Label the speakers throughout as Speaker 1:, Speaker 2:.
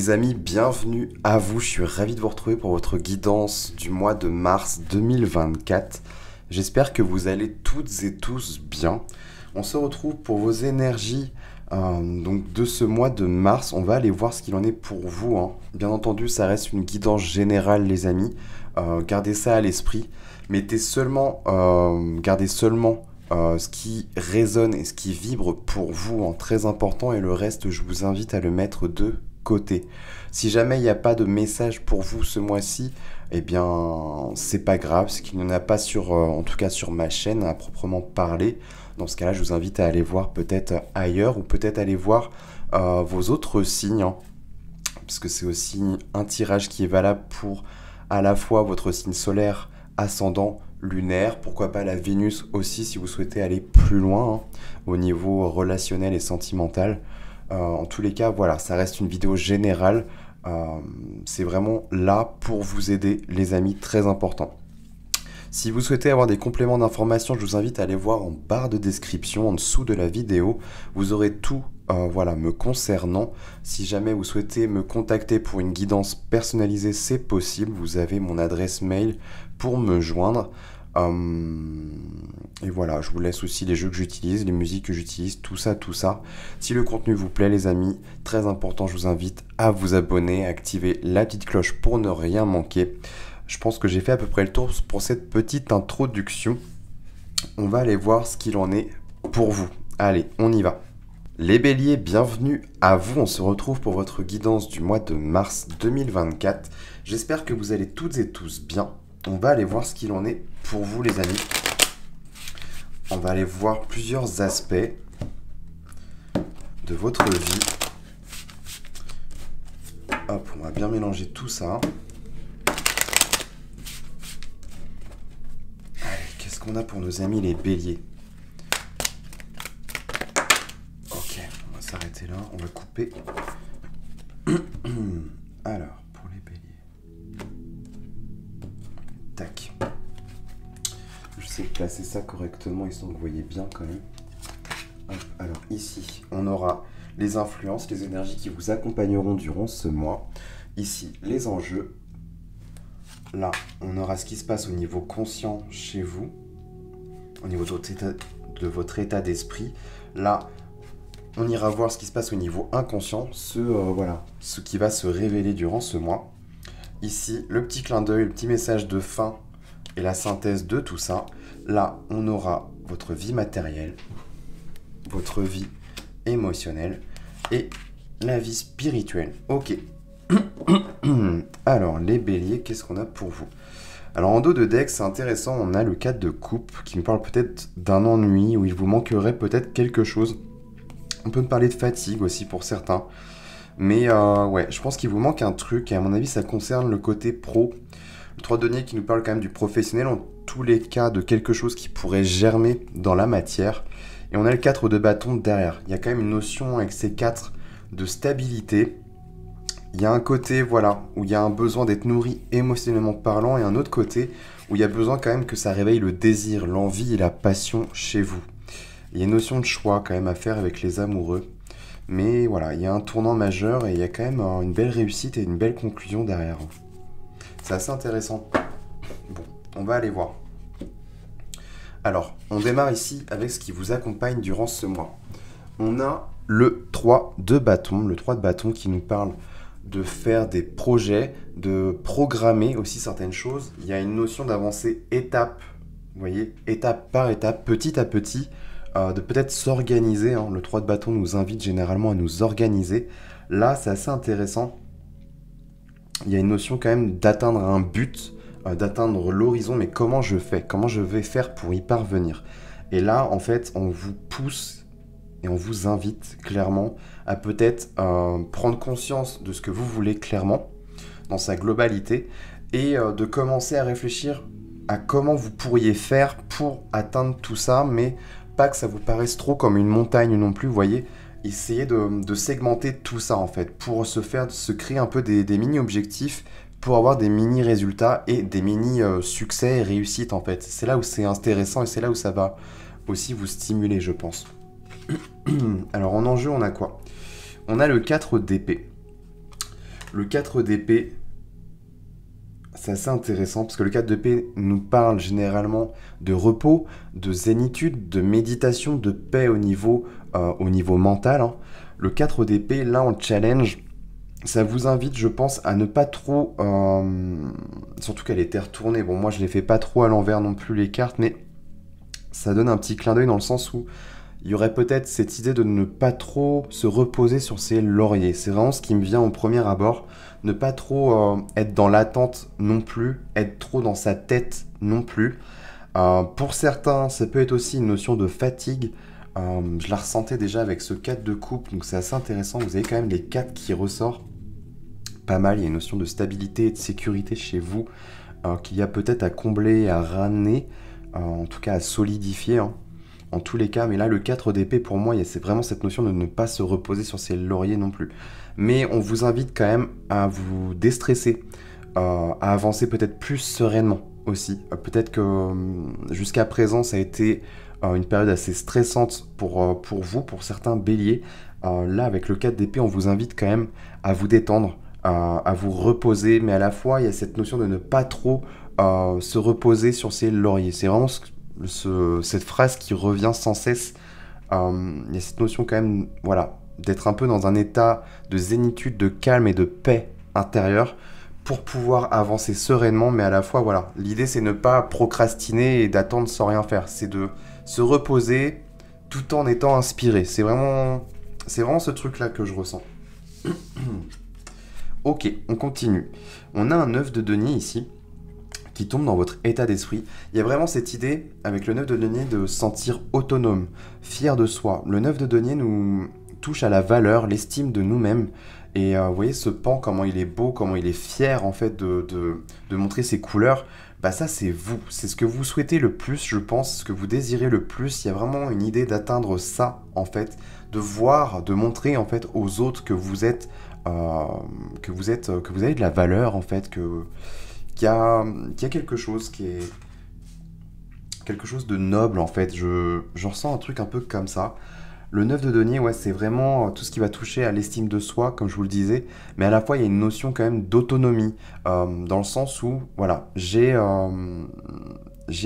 Speaker 1: Les amis, bienvenue à vous. Je suis ravi de vous retrouver pour votre guidance du mois de mars 2024. J'espère que vous allez toutes et tous bien. On se retrouve pour vos énergies donc de ce mois de mars. On va aller voir ce qu'il en est pour vous, hein. Bien entendu, ça reste une guidance générale, les amis. Gardez ça à l'esprit. Gardez seulement ce qui résonne et ce qui vibre pour vous, hein, très important. Et le reste, je vous invite à le mettre de côté. Si jamais il n'y a pas de message pour vous ce mois-ci, eh bien, c'est pas grave, c'est qu'il n'y en a pas en tout cas sur ma chaîne à proprement parler. Dans ce cas-là, je vous invite à aller voir peut-être ailleurs ou peut-être aller voir vos autres signes, hein, parce que c'est aussi un tirage qui est valable pour à la fois votre signe solaire, ascendant, lunaire, pourquoi pas la Vénus aussi si vous souhaitez aller plus loin, hein, au niveau relationnel et sentimental. En tous les cas, voilà, ça reste une vidéo générale. C'est vraiment là pour vous aider, les amis, très important. Si vous souhaitez avoir des compléments d'information, je vous invite à aller voir en barre de description, en dessous de la vidéo. Vous aurez tout me concernant. Si jamais vous souhaitez me contacter pour une guidance personnalisée, c'est possible. Vous avez mon adresse mail pour me joindre. Et voilà, je vous laisse aussi les jeux que j'utilise, les musiques que j'utilise, tout ça. Si le contenu vous plaît, les amis, très important, je vous invite à vous abonner, à activer la petite cloche pour ne rien manquer. Je pense que j'ai fait à peu près le tour pour cette petite introduction. On va aller voir ce qu'il en est pour vous. Allez, on y va. Les béliers, bienvenue à vous. On se retrouve pour votre guidance du mois de mars 2024. J'espère que vous allez toutes et tous bien. On va aller voir ce qu'il en est pour vous, les amis. On va aller voir plusieurs aspects de votre vie. Hop, on va bien mélanger tout ça. Allez, qu'est-ce qu'on a pour nos amis les béliers? Ok, on va s'arrêter là, on va couper. Alors, pour les béliers. Tac. Je sais placer ça correctement, histoire que vous voyez bien quand même. Hop, alors ici, on aura les influences, les énergies qui vous accompagneront durant ce mois. Ici, les enjeux. Là, on aura ce qui se passe au niveau conscient chez vous, au niveau de votre état d'esprit. Là, on ira voir ce qui se passe au niveau inconscient, ce qui va se révéler durant ce mois. Ici, le petit clin d'œil, le petit message de fin et la synthèse de tout ça. Là, on aura votre vie matérielle, votre vie émotionnelle et la vie spirituelle. Ok. Alors, les béliers, qu'est-ce qu'on a pour vous? Alors, en dos de deck, c'est intéressant, on a le 4 de coupe qui nous parle peut-être d'un ennui où il vous manquerait peut-être quelque chose. On peut me parler de fatigue aussi pour certains. Mais ouais, je pense qu'il vous manque un truc et à mon avis, ça concerne le côté pro. Le 3 de denier qui nous parle quand même du professionnel, en tous les cas de quelque chose qui pourrait germer dans la matière. Et on a le 4 de bâton derrière. Il y a quand même une notion avec ces 4 de stabilité. Il y a un côté, voilà, où il y a un besoin d'être nourri émotionnellement parlant et un autre côté où il y a besoin quand même que ça réveille le désir, l'envie et la passion chez vous. Il y a une notion de choix quand même à faire avec les amoureux. Mais voilà, il y a un tournant majeur et il y a quand même une belle réussite et une belle conclusion derrière. C'est assez intéressant. Bon, on va aller voir. Alors, on démarre ici avec ce qui vous accompagne durant ce mois. On a le 3 de bâton, le 3 de bâton qui nous parle de faire des projets, de programmer aussi certaines choses. Il y a une notion d'avancer étape, vous voyez, étape par étape, petit à petit, de peut-être s'organiser, hein. Le 3 de bâton nous invite généralement à nous organiser. Là, c'est assez intéressant. Il y a une notion quand même d'atteindre un but, d'atteindre l'horizon, mais comment je fais? Comment je vais faire pour y parvenir? Et là, en fait, on vous pousse et on vous invite clairement à peut-être prendre conscience de ce que vous voulez clairement, dans sa globalité, et de commencer à réfléchir à comment vous pourriez faire pour atteindre tout ça, mais pas que ça vous paraisse trop comme une montagne non plus, vous voyez. Essayez de segmenter tout ça en fait, pour se créer un peu des mini-objectifs, pour avoir des mini-résultats et des mini-succès et réussites en fait. C'est là où c'est intéressant et c'est là où ça va aussi vous stimuler, je pense. Alors en enjeu, on a quoi? On a le 4 d'épée. Le 4 d'épée, c'est assez intéressant parce que le 4 d'épée nous parle généralement de repos, de zénitude, de méditation, de paix au niveau mental, hein. Le 4 d'épée, là en challenge, ça vous invite, je pense, à ne pas trop... surtout qu'elle était retournée. Bon, moi, je les fais pas trop à l'envers non plus, les cartes, mais ça donne un petit clin d'œil dans le sens où il y aurait peut-être cette idée de ne pas trop se reposer sur ses lauriers. C'est vraiment ce qui me vient au premier abord. Ne pas trop être dans l'attente non plus, être trop dans sa tête non plus. Pour certains, ça peut être aussi une notion de fatigue. Je la ressentais déjà avec ce 4 de coupe, donc c'est assez intéressant. Vous avez quand même les 4 qui ressortent pas mal. Il y a une notion de stabilité et de sécurité chez vous qu'il y a peut-être à combler, à ramener, en tout cas à solidifier, hein, en tous les cas. Mais là, le 4 d'épée, pour moi, c'est vraiment cette notion de ne pas se reposer sur ses lauriers non plus. Mais on vous invite quand même à vous déstresser, à avancer peut-être plus sereinement aussi. Peut-être que jusqu'à présent, ça a été une période assez stressante pour vous, pour certains béliers. Là, avec le 4 d'épée, on vous invite quand même à vous détendre, à vous reposer, mais à la fois, il y a cette notion de ne pas trop se reposer sur ses lauriers. C'est vraiment cette phrase qui revient sans cesse. Il y a cette notion quand même, voilà, d'être un peu dans un état de zénitude, de calme et de paix intérieure pour pouvoir avancer sereinement, mais à la fois, voilà, l'idée c'est ne pas procrastiner et d'attendre sans rien faire, c'est de se reposer tout en étant inspiré. C'est vraiment ce truc-là que je ressens. Ok, on continue. On a un 9 de denier ici, qui tombe dans votre état d'esprit. Il y a vraiment cette idée, avec le 9 de denier, de se sentir autonome, fier de soi. Le 9 de denier nous touche à la valeur, l'estime de nous-mêmes. Et vous voyez ce pan, comment il est beau, comment il est fier en fait de montrer ses couleurs. Bah ça c'est vous, c'est ce que vous souhaitez le plus, je pense, ce que vous désirez le plus. Il y a vraiment une idée d'atteindre ça en fait, de voir, de montrer en fait aux autres que vous êtes, que vous avez de la valeur en fait, qu'il y a quelque chose qui est quelque chose de noble en fait. Je ressens un truc un peu comme ça. Le 9 de denier, ouais, c'est vraiment tout ce qui va toucher à l'estime de soi, comme je vous le disais, mais à la fois il y a une notion quand même d'autonomie, dans le sens où, voilà, j'ai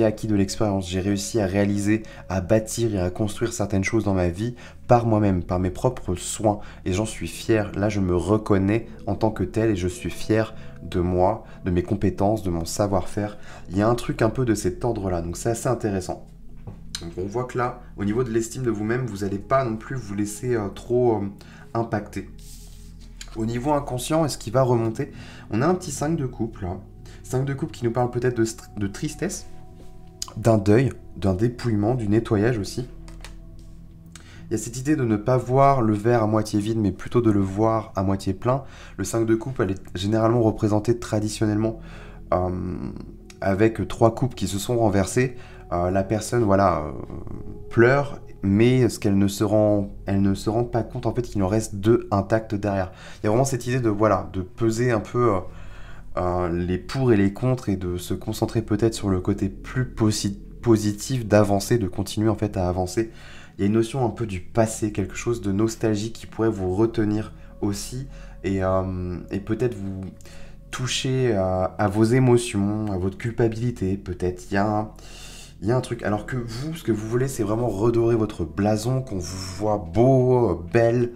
Speaker 1: acquis de l'expérience, j'ai réussi à réaliser, à bâtir et à construire certaines choses dans ma vie par moi-même, par mes propres soins, et j'en suis fier. Là, je me reconnais en tant que tel et je suis fier de moi, de mes compétences, de mon savoir-faire. Il y a un truc un peu de cet ordre-là, donc c'est assez intéressant. Donc on voit que là, au niveau de l'estime de vous-même, vous n'allez pas non plus vous laisser trop impacter. Au niveau inconscient, est-ce qu'il va remonter? On a un petit 5 de coupe là. 5 de coupe qui nous parle peut-être de tristesse, d'un deuil, d'un dépouillement, du nettoyage aussi. Il y a cette idée de ne pas voir le verre à moitié vide, mais plutôt de le voir à moitié plein. Le 5 de coupe, elle est généralement représentée traditionnellement avec 3 coupes qui se sont renversées. La personne, voilà, pleure, mais elle ne se rend pas compte en fait qu'il en reste 2 intacts derrière. Il y a vraiment cette idée de, voilà, de peser un peu les pour et les contre et de se concentrer peut-être sur le côté plus positif, d'avancer, de continuer en fait à avancer. Il y a une notion un peu du passé, quelque chose de nostalgie qui pourrait vous retenir aussi et peut-être vous toucher à vos émotions, à votre culpabilité peut-être. Il y a un truc, alors que vous, ce que vous voulez, c'est vraiment redorer votre blason, qu'on vous voit beau, belle,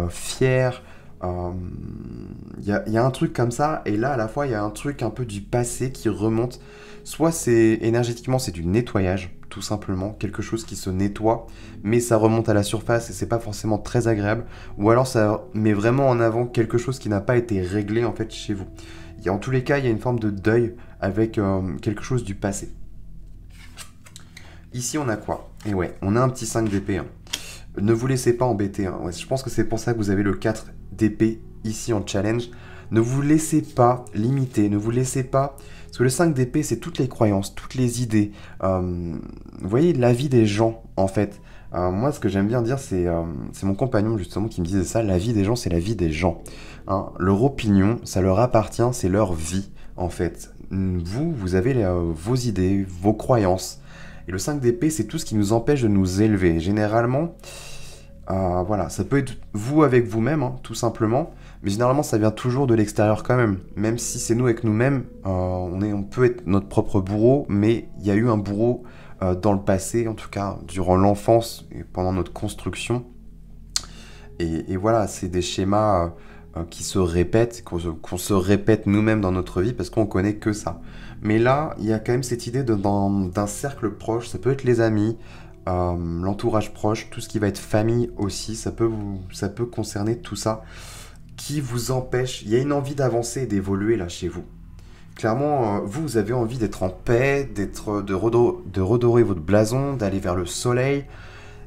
Speaker 1: fier. Il y a un truc comme ça, et là, à la fois, il y a un truc un peu du passé qui remonte. Soit énergétiquement, c'est du nettoyage, tout simplement, quelque chose qui se nettoie, mais ça remonte à la surface et c'est pas forcément très agréable. Ou alors, ça met vraiment en avant quelque chose qui n'a pas été réglé, en fait, chez vous. En tous les cas, il y a une forme de deuil avec quelque chose du passé. Ici, on a quoi? Et ouais, on a un petit 5 d'épée. Hein. Ne vous laissez pas embêter. Hein. Ouais, je pense que c'est pour ça que vous avez le 4 d'épée ici en challenge. Ne vous laissez pas limiter, ne vous laissez pas... Parce que le 5 d'épée, c'est toutes les croyances, toutes les idées. Vous voyez, la vie des gens, en fait. Moi, ce que j'aime bien dire, c'est mon compagnon, justement, qui me disait ça. La vie des gens, c'est la vie des gens. Hein. Leur opinion, ça leur appartient, c'est leur vie, en fait. Vous avez vos idées, vos croyances. Et le 5 d'épée, c'est tout ce qui nous empêche de nous élever. Généralement, Voilà, ça peut être vous avec vous-même, hein, tout simplement, mais généralement ça vient toujours de l'extérieur quand même. Même si c'est nous avec nous-mêmes, on peut être notre propre bourreau, mais il y a eu un bourreau dans le passé, en tout cas durant l'enfance et pendant notre construction. Et voilà, c'est des schémas qui se répètent, qu'on se répète nous-mêmes dans notre vie parce qu'on connaît que ça. Mais là, il y a quand même cette idée d'un cercle proche, ça peut être les amis, l'entourage proche, tout ce qui va être famille aussi, ça peut concerner tout ça, qui vous empêche, il y a une envie d'avancer et d'évoluer là chez vous. Clairement, vous avez envie d'être en paix, de redorer votre blason, d'aller vers le soleil.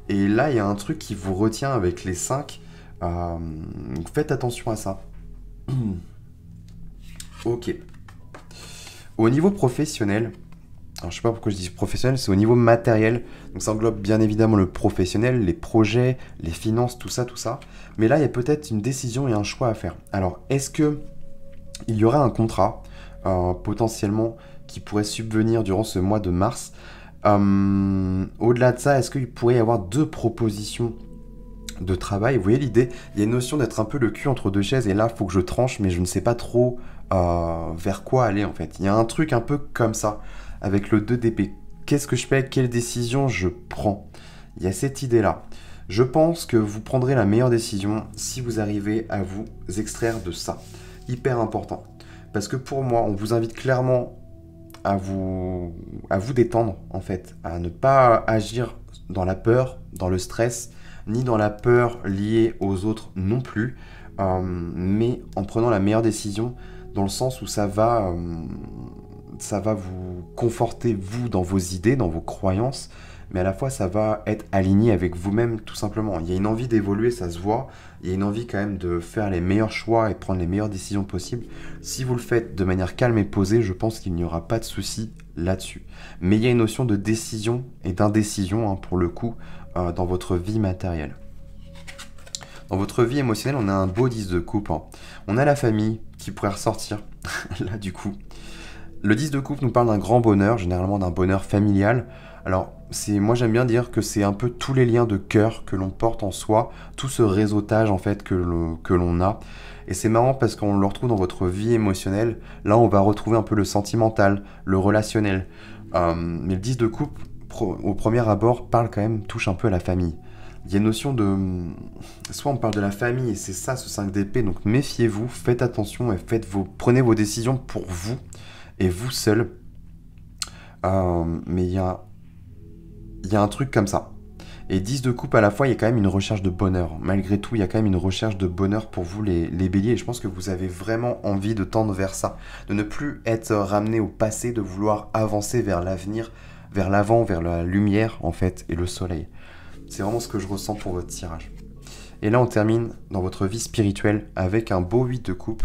Speaker 1: Et là, il y a un truc qui vous retient avec les 5. Faites attention à ça. Ok. Au niveau professionnel, alors je sais pas pourquoi je dis professionnel, c'est au niveau matériel. Donc ça englobe bien évidemment le professionnel, les projets, les finances, tout ça, tout ça. Mais là, il y a peut-être une décision et un choix à faire. Alors, est-ce que il y aura un contrat potentiellement qui pourrait subvenir durant ce mois de mars? Au-delà de ça, est-ce qu'il pourrait y avoir 2 propositions de travail? Vous voyez l'idée? Il y a une notion d'être un peu le cul entre 2 chaises et là, il faut que je tranche, mais je ne sais pas trop vers quoi aller en fait. Il y a un truc un peu comme ça avec le 2 d'épée. Qu'est-ce que je fais? Quelle décision je prends? Il y a cette idée-là. Je pense que vous prendrez la meilleure décision si vous arrivez à vous extraire de ça. Hyper important. Parce que pour moi, on vous invite clairement à vous détendre, en fait. À ne pas agir dans la peur, dans le stress, ni dans la peur liée aux autres non plus, mais en prenant la meilleure décision, dans le sens où ça va vous conforter, vous, dans vos idées, dans vos croyances, mais à la fois, ça va être aligné avec vous-même, tout simplement. Il y a une envie d'évoluer, ça se voit. Il y a une envie quand même de faire les meilleurs choix et de prendre les meilleures décisions possibles. Si vous le faites de manière calme et posée, je pense qu'il n'y aura pas de souci là-dessus. Mais il y a une notion de décision et d'indécision, hein, pour le coup, dans votre vie matérielle. Dans votre vie émotionnelle, on a un beau 10 de coupe, hein. On a la famille qui pourrait ressortir, là, du coup. Le 10 de coupe nous parle d'un grand bonheur, généralement d'un bonheur familial. Alors, moi j'aime bien dire que c'est un peu tous les liens de cœur que l'on porte en soi, tout ce réseautage en fait que l'on a. Et c'est marrant parce qu'on le retrouve dans votre vie émotionnelle. Là, on va retrouver un peu le sentimental, le relationnel. Mais le 10 de coupe, au premier abord, touche un peu à la famille. Il y a une notion de... Soit on parle de la famille et c'est ça ce 5 d'épée, donc méfiez-vous, faites attention et prenez vos décisions pour vous et vous seul. Mais il y a un truc comme ça. Et 10 de coupe à la fois, il y a quand même une recherche de bonheur. Malgré tout, il y a quand même une recherche de bonheur pour vous les béliers. Et je pense que vous avez vraiment envie de tendre vers ça. De ne plus être ramené au passé, de vouloir avancer vers l'avenir, vers l'avant, vers la lumière en fait, et le soleil. C'est vraiment ce que je ressens pour votre tirage. Et là, on termine dans votre vie spirituelle avec un beau 8 de coupe.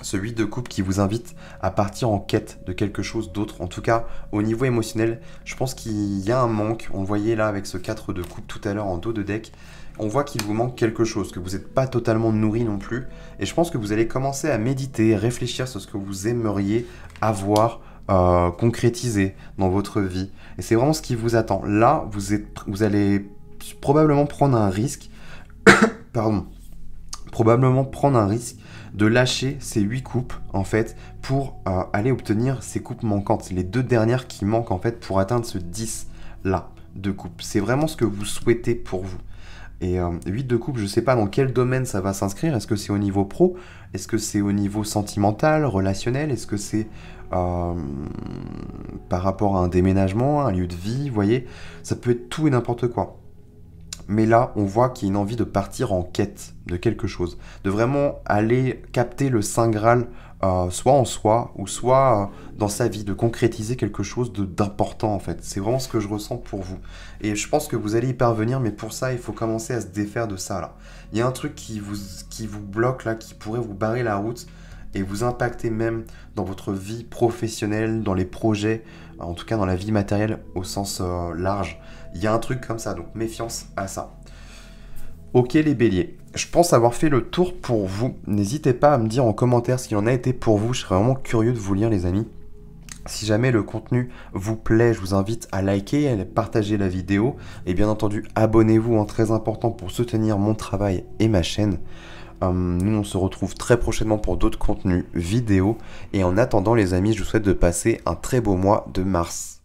Speaker 1: Ce 8 de coupe qui vous invite à partir en quête de quelque chose d'autre. En tout cas, au niveau émotionnel, je pense qu'il y a un manque. On le voyait là avec ce 4 de coupe tout à l'heure en dos de deck. On voit qu'il vous manque quelque chose, que vous n'êtes pas totalement nourri non plus. Et je pense que vous allez commencer à méditer, réfléchir sur ce que vous aimeriez avoir concrétisé dans votre vie. Et c'est vraiment ce qui vous attend. Là, vous allez probablement prendre un risque. Pardon. Probablement prendre un risque de lâcher ces 8 coupes en fait pour aller obtenir ces coupes manquantes. C'est les 2 dernières qui manquent en fait pour atteindre ce 10 là de coupe. C'est vraiment ce que vous souhaitez pour vous. Et 8 de coupe, je ne sais pas dans quel domaine ça va s'inscrire. Est-ce que c'est au niveau pro? Est-ce que c'est au niveau sentimental, relationnel? Est-ce que c'est par rapport à un déménagement, un lieu de vie? Vous voyez, ça peut être tout et n'importe quoi. Mais là, on voit qu'il y a une envie de partir en quête de quelque chose, de vraiment aller capter le Saint Graal, soit en soi, ou soit dans sa vie, de concrétiser quelque chose d'important en fait. C'est vraiment ce que je ressens pour vous. Et je pense que vous allez y parvenir, mais pour ça, il faut commencer à se défaire de ça là. Il y a un truc qui vous bloque là, qui pourrait vous barrer la route, et vous impacter même dans votre vie professionnelle, dans les projets, en tout cas dans la vie matérielle au sens large. Il y a un truc comme ça, donc méfiance à ça. Ok les béliers, je pense avoir fait le tour pour vous. N'hésitez pas à me dire en commentaire ce qu'il en a été pour vous, je serais vraiment curieux de vous lire les amis. Si jamais le contenu vous plaît, je vous invite à liker, à partager la vidéo et bien entendu abonnez-vous, très important pour soutenir mon travail et ma chaîne. Nous on se retrouve très prochainement pour d'autres contenus vidéo et en attendant les amis, je vous souhaite de passer un très beau mois de mars.